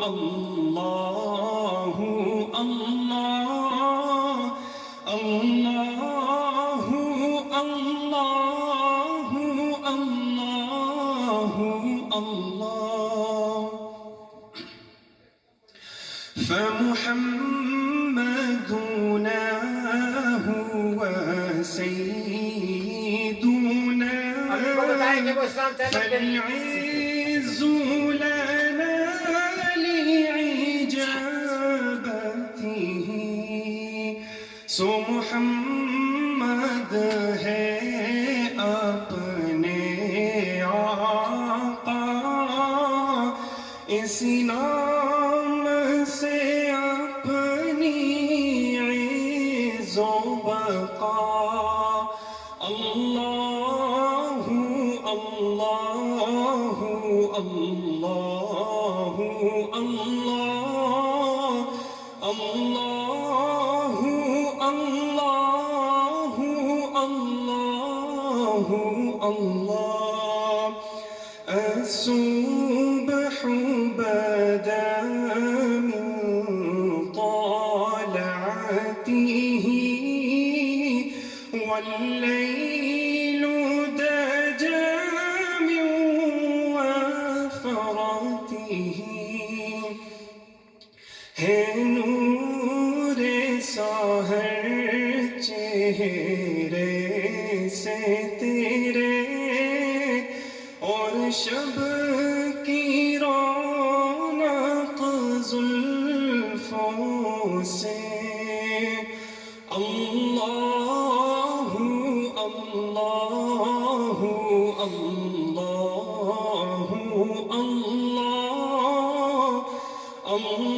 اللہ اللہ اللہ اللہ اللہ اللہ فمحمدنا هو سيدنا فالعز لنا لعجابته سو محمد ہے اپنے آقا اسی نام سے اپنی عز و بقا اللہ اللہ اللہ اللہ اللہ اللہ اللہ اللہ الصبح بدا من طالعته والليل دجى من وفرته ہے نور سحر چہرے سے تیرے اور شب کی رونق زلفوں سے اللہ اللہ اللہ اللہ اللہ